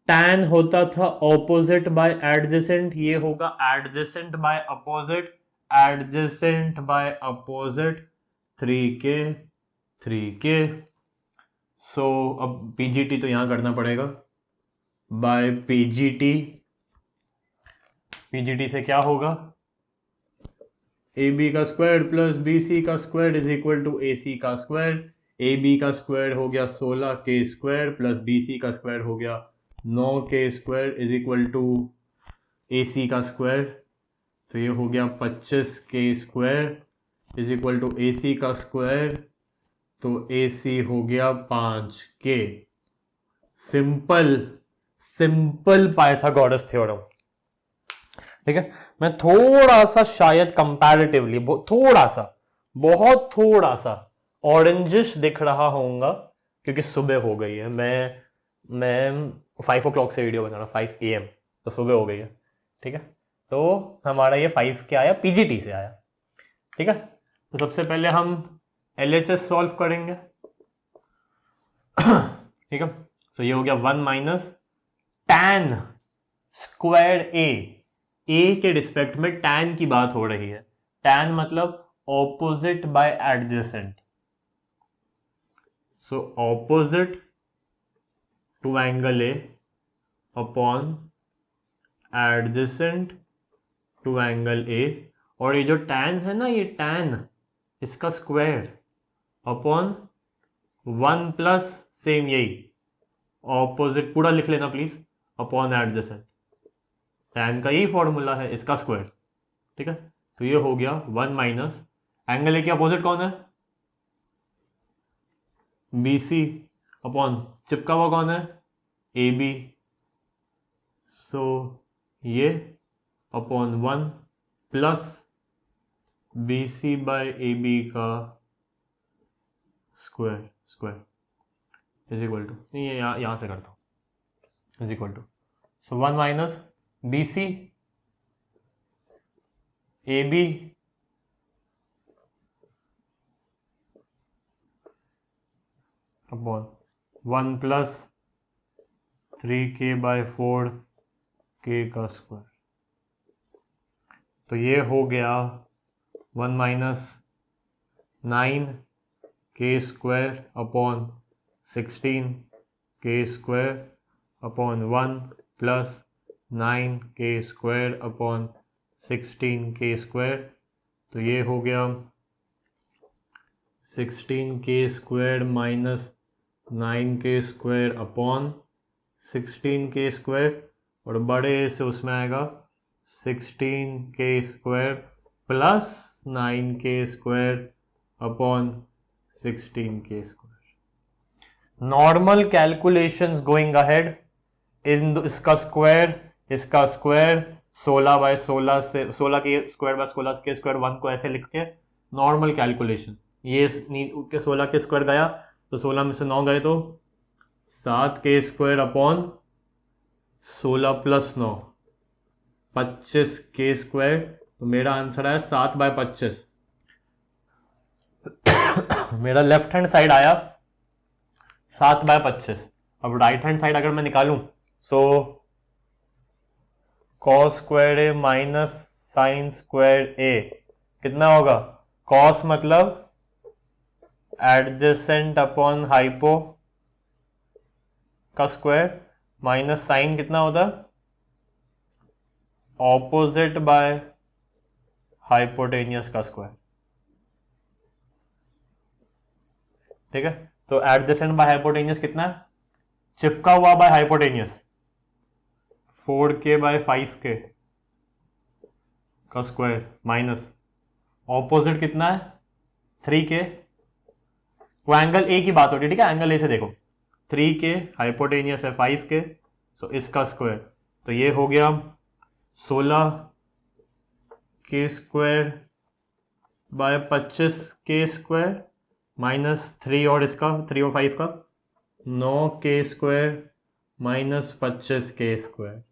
tan होता था ऑपोजिट बाय एडजेसेंट, ये होगा एडजेसेंट बाय अपोजिट, 3k। सो अब पीजीटी तो यहां करना पड़ेगा, बाय पीजीटी से क्या होगा, ए बी का स्क्वायर प्लस बी सी का square is equal to A C का स्क्वायर। ए बी का स्क्वायर हो गया 16k square plus B C का स्क्वायर हो गया 9k square is equal to A C का स्क्वायर, तो ये हो गया 25k square is equal to A C का स्क्वायर, तो ए सी हो गया 5k। Simple Pythagoras theorem. ठीक है, मैं थोड़ा सा शायद कंपैरेटिवली बहुत थोड़ा सा ऑरेंजिश दिख रहा होऊंगा क्योंकि सुबह हो गई है। मैं 5 o'clock से वीडियो बना रहा हूँ, 5 AM, तो सुबह हो गई है। ठीक है, तो हमारा ये 5 क्या आया, पीजीटी से आया। ठीक है, तो सबसे पहले हम LHS सॉल्व करेंगे। ठीक है, तो ये हो गया 1 माइनस tan स्क्वायर ए के रिस्पेक्ट में tan की बात हो रही है, tan मतलब opposite by adjacent, so opposite to angle A upon adjacent to angle A, और ये जो tan है ना, ये tan इसका स्क्वायर अपॉन 1 प्लस सेम यही ऑपोजिट, पूरा लिख लेना प्लीज, अपॉन एडजेसेंट, tan का यही फॉर्मूला है, इसका स्क्वायर। ठीक है, तो ये हो गया 1 माइनस एंगल ए के अपोजिट कौन है, BC, अपॉन चिपका हुआ कौन है, AB, सो ये upon 1 plus BC by AB का स्क्वायर इज इक्वल टू, ये यहां से करता हूं, is equal to, so 1 minus BC AB upon 1 plus 3k/4k का स्क्वायर, तो ये हो गया 1 minus 9k square upon 16k square upon 1 plus 9k square upon 16k square, तो ये हो गया 16k square minus 9k square upon 16k square, और बड़े से उसमें आएगा 16k square plus 9k square upon 16k square. Normal calculations going ahead, इसका स्क्वायर 16/16 से 16 के स्क्वायर बाय 16 के स्क्वायर 1 को ऐसे लिख के नॉर्मल कैलकुलेशन, ये 16 के स्क्वायर गया तो 16 में से 9 गए तो 7 के स्क्वायर अपॉन 16 प्लस 9 25 के स्क्वायर, तो मेरा आंसर आया 7/25। मेरा लेफ्ट हैंड साइड आया 7/25। अब राइट हैंड साइड अगर मैं निकालूं सो कॉस स्क्वायर ए माइनस साइन स्क्वायर ए कितना होगा, कॉस मतलब एडजेसेंट अपॉन हाइपो का स्क्वायर, माइनस साइन कितना होता है, ऑपोजिट बाय हाइपोटेनियस का स्क्वायर। ठीक है, तो एडजेसेंट बाय हाइपोटेनियस कितना है, चिपका हुआ बाय हाइपोटेनियस 4k/5k का स्क्वायर माइनस ऑपोजिट कितना है 3k, वो एंगल ए की बात हो रही है। ठीक है, एंगल ए से देखो 3k, हाइपोटेनियस है 5k, सो इसका स्क्वायर, तो ये हो गया 16k square by 25k square minus 3 और इसका 3 और 5 का 9k square minus 25k square,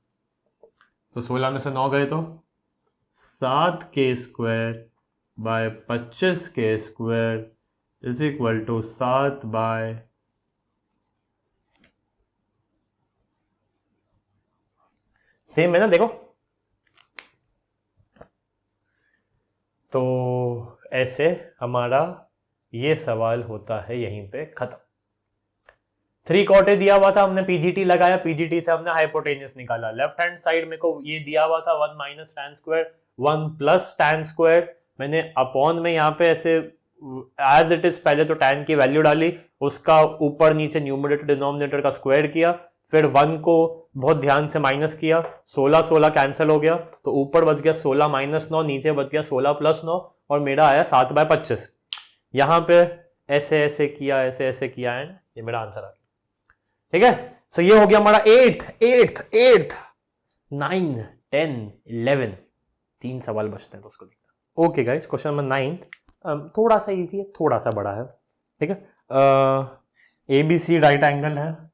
तो 16 में से 9 गए तो 7k square by 25k square is equal to 7 by same है ना, देखो। तो ऐसे हमारा ये सवाल होता है यहीं पे खत्म। 3/4 दिया हुआ था, हमने पीजीटी लगाया, पीजीटी से हमने हाइपोटेनियस निकाला। लेफ्ट हैंड साइड में को ये दिया हुआ था 1 minus tan square 1 plus tan square, मैंने अपॉन में यहाँ पे ऐसे एज इट इज पहले तो टैन की वैल्यू डाली, उसका ऊपर नीचे न्यूमरेटर डिनोमिनेटर का स्क्वायर किया, फिर 1 को बहुत ध्यान से माइनस किया, 16 कैंसिल हो गया, तो ऊपर बच गया 16 माइनस 9, नीचे बच गया 16 प्लस 9, और मेरा आया 7/25। यहाँ पे ऐसे ऐसे किया, ऐसे ऐसे किया, एंड ये मेरा आंसर आ गया। ठीक है, सो ये हो गया हमारा 8th 9 10 11, 3 सवाल बचते हैं तो उसको देखते हैं। ओके गाइस, क्वेश्चन नंबर 9 थोड़ा सा इजी है, थोड़ा सा बड़ा है। ठीक है, ABC राइट एंगल है,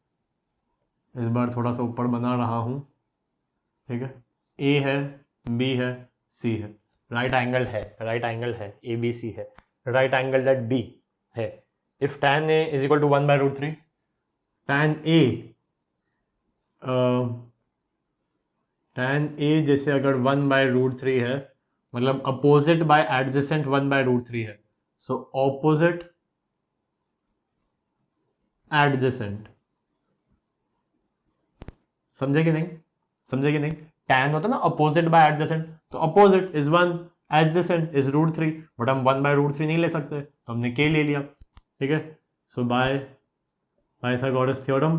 इस बार थोड़ा सा ऊपर बना रहा हूं। ठीक है, A है, B है, C है, राइट एंगल है, ABC है, राइट एंगल एट B है। If tan A is equal to 1/√3, tan A जैसे अगर 1/√3 है, मतलब अपोजिट बाय एडजेसेंट 1/√3 है, सो ऑपोजिट एडजेसेंट, समझे कि नहीं, tan होता ना अपोजिट बाय एडजेसेंट, तो opposite is 1, adjacent is √3, but हम 1/√3 नहीं ले सकते, तो हमने k ले लिया। ठीक है, so by Pythagoras theorem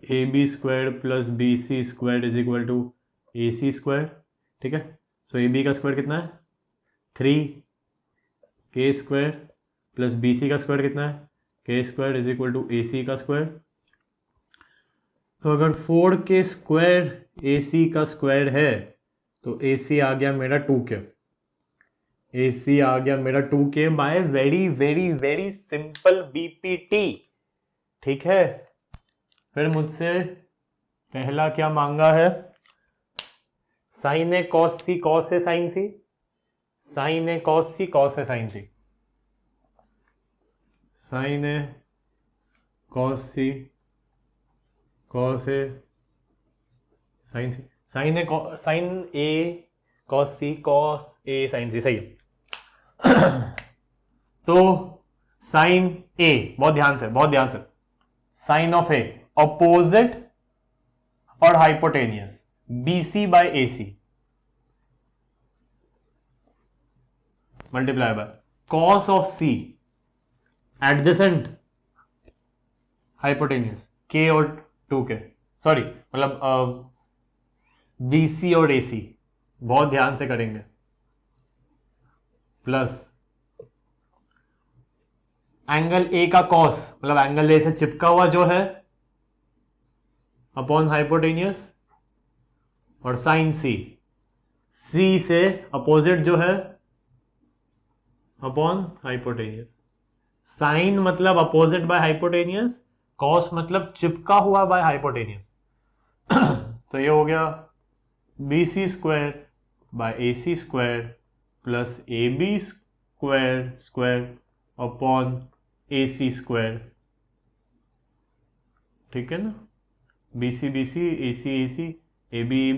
AB² plus BC² is equal to AC²। ठीक है, सो AB का स्क्वायर कितना है 3k² प्लस BC का स्क्वायर कितना है k² is equal to AC का स्क्वायर। तो अगर 4k² AC का स्क्वायर है तो AC आ गया मेरा 2k, AC आ गया मेरा 2k by very very very simple BPT। ठीक है, फिर मुझसे पहला क्या मांगा है, sine A cos C cos A sine C, sine A cos C cos A sine C, sine A cos C cos A sine C, sine A cos C cos A sine C, सही है। तो sine A, बहुत ध्यान से, sine of A opposite और hypotenuse BC बाय AC multiply by cos of C adjacent hypotenuse K और 2K, sorry मतलब BC और AC, बहुत ध्यान से करेंगे, प्लस एंगल ए का कॉस मतलब एंगल ए से चिपका हुआ जो है अपॉन हाइपोटेनियस, और साइन सी, सी से अपोजिट जो है अपॉन हाइपोटेनियस। साइन मतलब अपोजिट बाय हाइपोटेनियस, कॉस मतलब चिपका हुआ बाय हाइपोटेनियस। तो ये हो गया B C square by A C square plus A B square square upon A C square, ठीक है ना। B C A C A B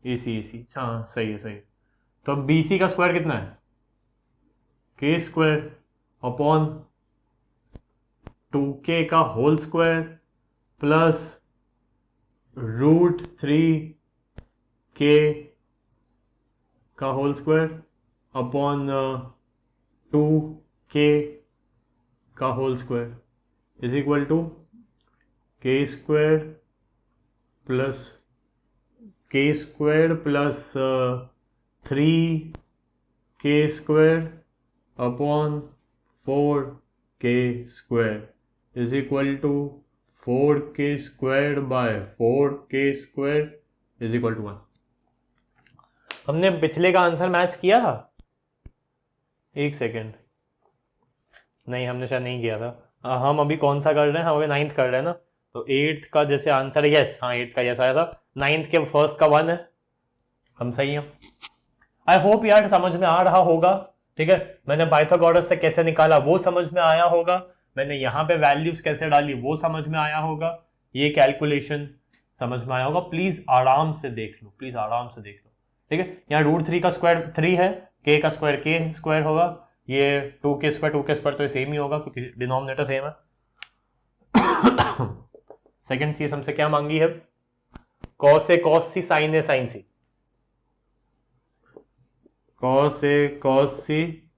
ए सी, हाँ सही है सही है। तो अब बी सी का स्क्वायर कितना है, के स्क्वायर अपॉन 2k का होल स्क्वायर प्लस √3k का होल स्क्वायर अपॉन 2k का whole square is equal to K square plus 3k square upon 4k square is equal to 4k square by 4k square is equal to 1। हमने पिछले का answer match किया था, एक second, नहीं हमने शायद नहीं किया था। हम अभी कौन सा कर रहे हैं, हम अभी 9th कर रहे हैं ना। तो 8th का जैसे आंसर यस, हाँ 8th का यस आया था, 9th के फर्स्ट का 1 है, हम सही हैं। आई होप यार समझ में आ रहा होगा, ठीक है। मैंने पाइथागोरस से कैसे निकाला वो समझ में आया होगा, मैंने यहाँ पे वैल्यूज कैसे डाली वो समझ में आया होगा, ये कैलकुलेशन समझ में आया होगा। प्लीज आराम से देख लो, प्लीज आराम से देख लो, ठीक है। यहाँ √3 का स्क्वायर 3 है, k का स्क्वायर k स्क्वायर होगा, ये 2k स्क्वायर तो सेम ही होगा क्योंकि डिनोमिनेटर सेम है। सेकंड चीज हमसे क्या मांगी है, cos A cos C sine A sine C, cos A cos C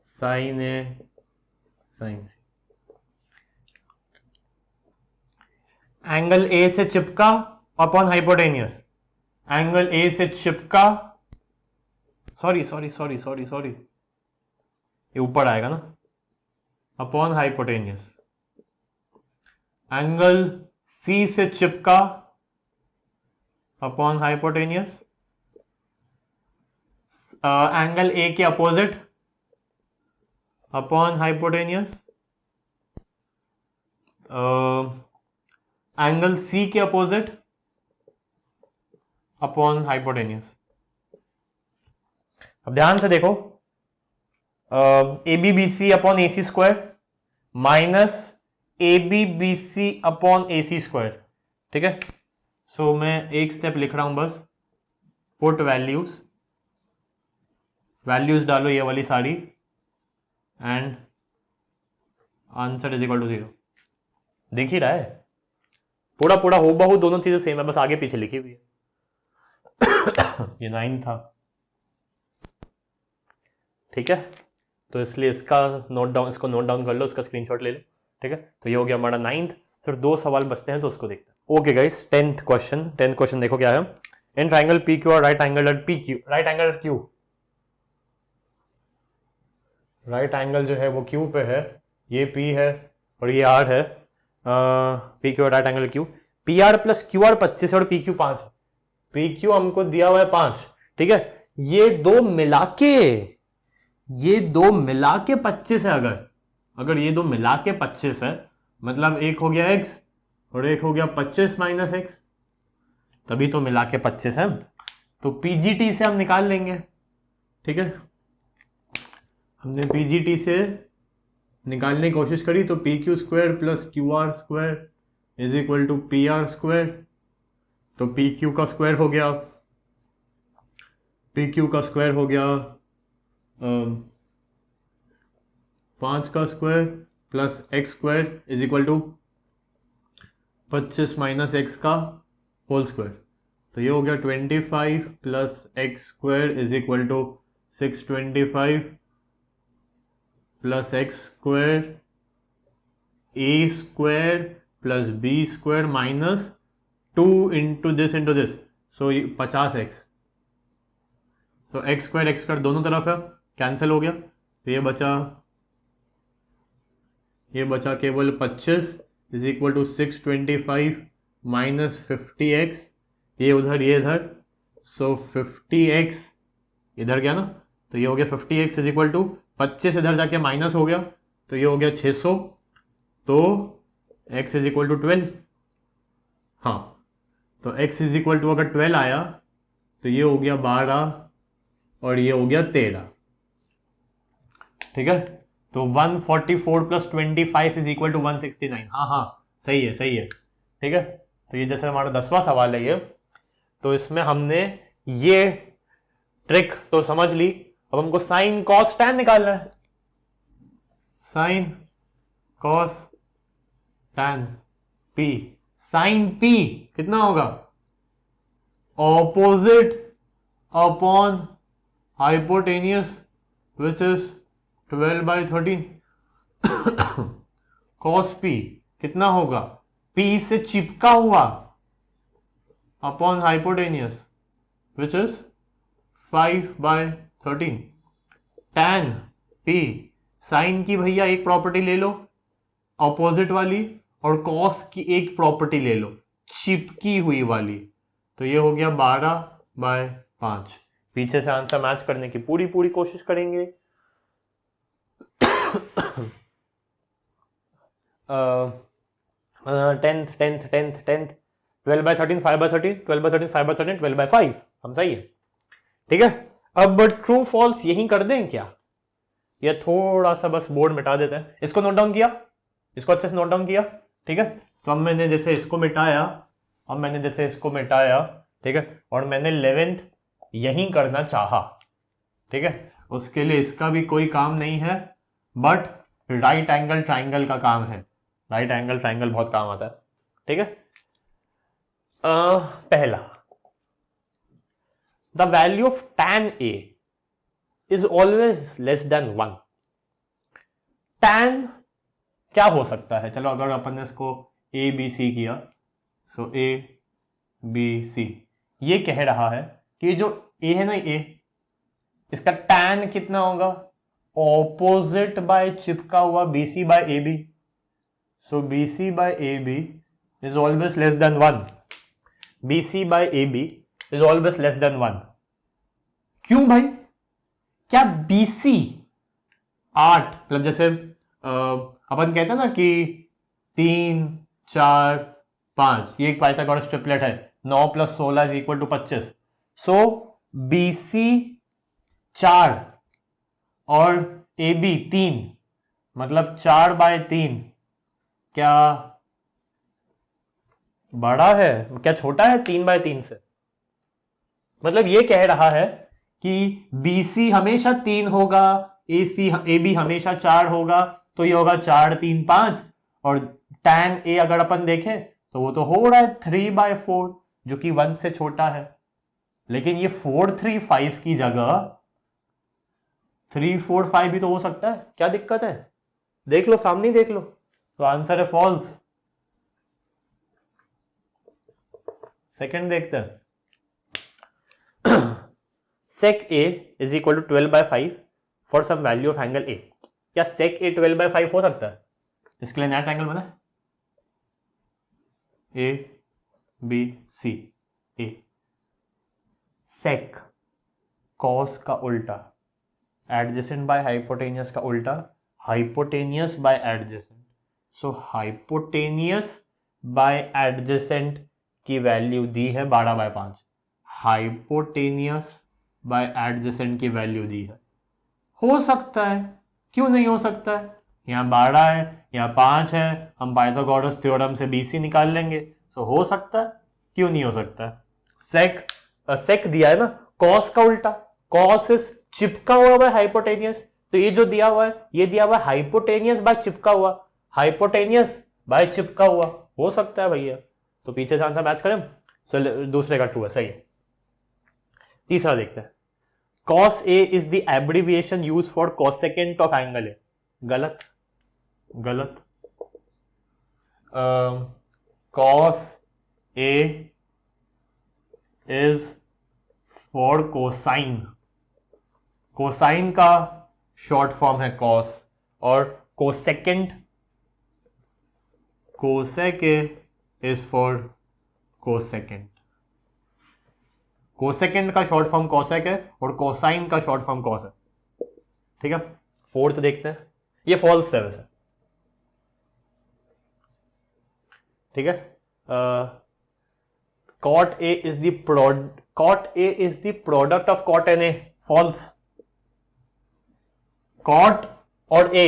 sine A sine C. Angle A से चिपका अपॉन हाइपोटेनियस, एंगल ए से चिपका, सॉरी ये ऊपर आएगा ना, अपॉन हाइपोटेनियस। एंगल सी से चिपका अपॉन हाइपोटेनियस, एंगल ए के opposite upon hypotenuse, angle C के अपोजिट अपॉन हाइपोटेनियस। अब ध्यान से देखो, A B B C upon A C square minus A B B C upon A C square, ठीक है। सो मैं एक स्टेप लिख रहा हूं बस, पुट वैल्यूज डालो ये वाली सारी and answer is equal to 0। देख ही रहा है, पूरा हूबहू दोनों चीजें सेम है, बस आगे पीछे लिखी हुई है। ये 9 था, ठीक है। तो इसलिए इसको नोट डाउन कर लो, इसका स्क्रीनशॉट ले लो, ठीक है। तो ये हो गया हमारा 9th। सिर्फ 2 सवाल बचते हैं तो उसको देखते हैं। ओके गाइस, 10th क्वेश्चन देखो क्या है। इन ट्राइंगल पी क्यू और right angle at P Q, right angle at Q, right angle जो है वो क्यू पे है, ये पी है और ये आर है। पी क्यू और right angle Q, P R plus Q are 25 है और पी क्यू 5 है। पी क्यू हमको दिया हुआ है 5, ठीक है। ये दो मिला के 25 है। अगर ये दो मिला के 25 है मतलब एक हो गया x और एक हो गया 25 माइनस x, तभी तो मिला के 25 है। तो पीजीटी से हम निकाल लेंगे, ठीक है। हमने पीजीटी से निकालने की कोशिश करी तो P Q square plus Q R square is equal to P R square. तो पी क्यू का स्क्वायर हो गया, पी क्यू का स्क्वायर हो गया 5 का square plus x square is equal to 25 minus x का होल स्क्वायर। तो ये हो गया 25 plus x square is equal to 625 plus x square A square plus B square minus 2 into this, so 50x। तो x square दोनों तरफ है, cancel हो गया। तो ये बचा ये बचा केवल 25 is equal to 625 minus 50x, ये उधर ये इधर, सो 50x इधर गया ना, तो ये हो गया 50x इज इक्वल टू 25 इधर जाके माइनस हो गया, तो ये हो गया 600, तो x इज इक्वल टू 12। हाँ, तो x इज इक्वल टू अगर 12 आया तो ये हो गया 12 और ये हो गया 13। ठीक है, तो 144 प्लस 25 इज इक्वल टू 169। हाँ हाँ, सही है सही है। ठीक है, तो ये जैसे हमारा 10वां सवाल है ये, तो इसमें हमने ये ट्रिक तो समझ ली। अब हमको साइन कॉस टैन निकालना है। Sine cos tan P, sine P कितना होगा, opposite upon hypotenuse which is 12/13। Cos P कितना होगा, पी से चिपका हुआ upon hypotenuse which is 5/13। Tan P, sine की भैया एक प्रॉपर्टी ले लो ऑपोजिट वाली, और कॉस की एक प्रॉपर्टी ले लो चिपकी हुई वाली, तो ये हो गया 12/5। पीछे से आंसर मैच करने की पूरी कोशिश करेंगे। टेंथ 12/13 5/13, 12/13 5/13, 12/5, हम सही है। ठीक है, अब ट्रू फॉल्स यही कर दें क्या, ये थोड़ा सा बस बोर्ड मिटा देते हैं। इसको नोट डाउन किया, इसको अच्छे से नोट डाउन किया। ठीक है, तो अब मैंने जैसे इसको मिटाया, ठीक है, और मैंने 11th यही करना चाहा। ठीक है, उसके लिए इसका भी कोई काम नहीं है, बट राइट एंगल ट्राइंगल का काम है। राइट एंगल ट्राइंगल बहुत काम आता है। ठीक है, पहला, the value of tan A is always less than 1। tan क्या हो सकता है, चलो अगर अपन ने इसको ए बी सी किया, सो ए बी सी, ये कह रहा है कि जो ए है ना, ए, इसका tan कितना होगा, ऑपोजिट बाय चिपका हुआ BC by AB, so BC by AB is always less than 1। BC by AB is always less than 1। क्यों भाई, क्या BC 8, मतलब जैसे अपन कहते हैं ना कि 3 4 5, ये एक पाइथागोरस ट्रिपलेट है, 9 + 16 is equal to 25। So BC 4 और AB 3, मतलब 4/3 क्या बड़ा है, क्या छोटा है 3/3 से। मतलब ये कह रहा है कि BC हमेशा 3 होगा, AB हमेशा 4 होगा, तो ये होगा 4 3 5, और tan A अगर अपन देखें तो वो तो हो रहा है 3/4, जो कि 1 से छोटा है। लेकिन ये 4 3 5 की जगह 3 4 5 भी तो हो सकता है, क्या दिक्कत है, देख लो सामने देख लो। तो आंसर है फॉल्स। सेकंड देखते हैं, sec A is equal to 12/5 for some value of angle A। क्या sec A 12/5 हो सकता है, इसके लिए नया ट्रायंगल बना है, A B C A, sec cos का उल्टा, एडजेसेंट बाय हाइपोटेनियस का उल्टा, हाइपोटेनियस बाय एडजेसेंट, सो हाइपोटेनियस बाय एडजेसेंट की वैल्यू दी है 12/5, हाइपोटेनियस बाय एडजेसेंट की वैल्यू दी है। हो सकता है, क्यों नहीं हो सकता है, यहाँ 12 है, यहाँ 5 है, हम पाइथागोरस थ्योरम से BC निकाल लेंगे, तो हो सकता है, क्यों नहीं हो सकता है। सेक दिया है ना, कॉस का उल्टा, कॉस इज चिपका हुआ है हाइपोटेनियस, तो ये जो दिया हुआ है, ये दिया हुआ है हाइपोटेनियस बाय चिपका हुआ, हाइपोटेनियस बाय चिपका हुआ, हो सकता है भैया। तो पीछे से आंसर मैच करें, सो दूसरे का ट्रू है, सही है। तीसरा देखते हैं, cos A is the abbreviation use for cosecant of angle A। गलत, cos A is for cosine, cosine का शॉर्ट फॉर्म है cos, और cosecant cosec A is for cosecant. Cosecant का शॉर्ट फॉर्म कोसेक है और कोसाइन का short form cos है। ठीक है, फोर्थ देखते हैं, ये फॉल्स है वैसे। ठीक है, cot A is the product of cot and A, false. Cot और ए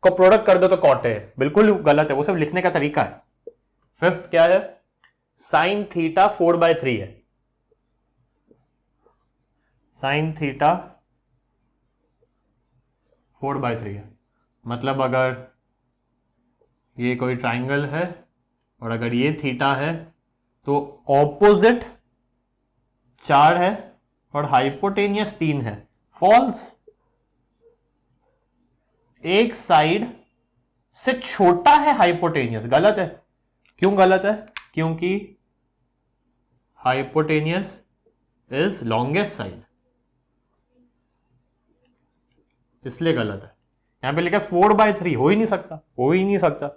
को प्रोडक्ट कर दो तो कॉट ए, बिल्कुल गलत है, वो सब लिखने का तरीका है। फिफ्थ क्या है, साइन थीटा 4/3 है। साइन थीटा 4/3 है, मतलब अगर ये कोई ट्राइंगल है और अगर ये थीटा है तो ऑपोजिट 4 है और हाइपोटेनियस 3 है, फॉल्स। एक साइड से छोटा है हाइपोटेनियस, गलत है। क्यों गलत है? क्योंकि हाइपोटेनियस इज लॉन्गेस्ट साइड, इसलिए गलत है। यहां पे लिखा 4/3, हो ही नहीं सकता, हो ही नहीं सकता।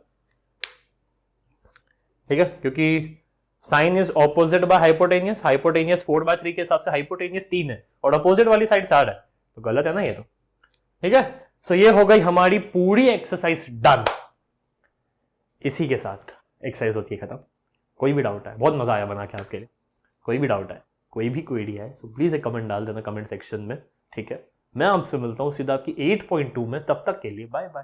ठीक है, क्योंकि sine is opposite by hypotenuse, hypotenuse 4/3 के हिसाब से हाइपोटेनियस 3 है और अपोजिट वाली साइड 4 है, तो गलत है ना ये तो। ठीक है, सो ये हो गई हमारी पूरी एक्सरसाइज डन। इसी के साथ एक्सरसाइज होती है खत्म। कोई भी डाउट है, बहुत मजा आया बना के आपके लिए। कोई भी डाउट है, कोई भी क्वेरी है, सो प्लीज एक कमेंट डाल देना कमेंट सेक्शन में। ठीक है, मैं आपसे मिलता हूं सीधा आपकी 8.2 में, तब तक के लिए बाय बाय।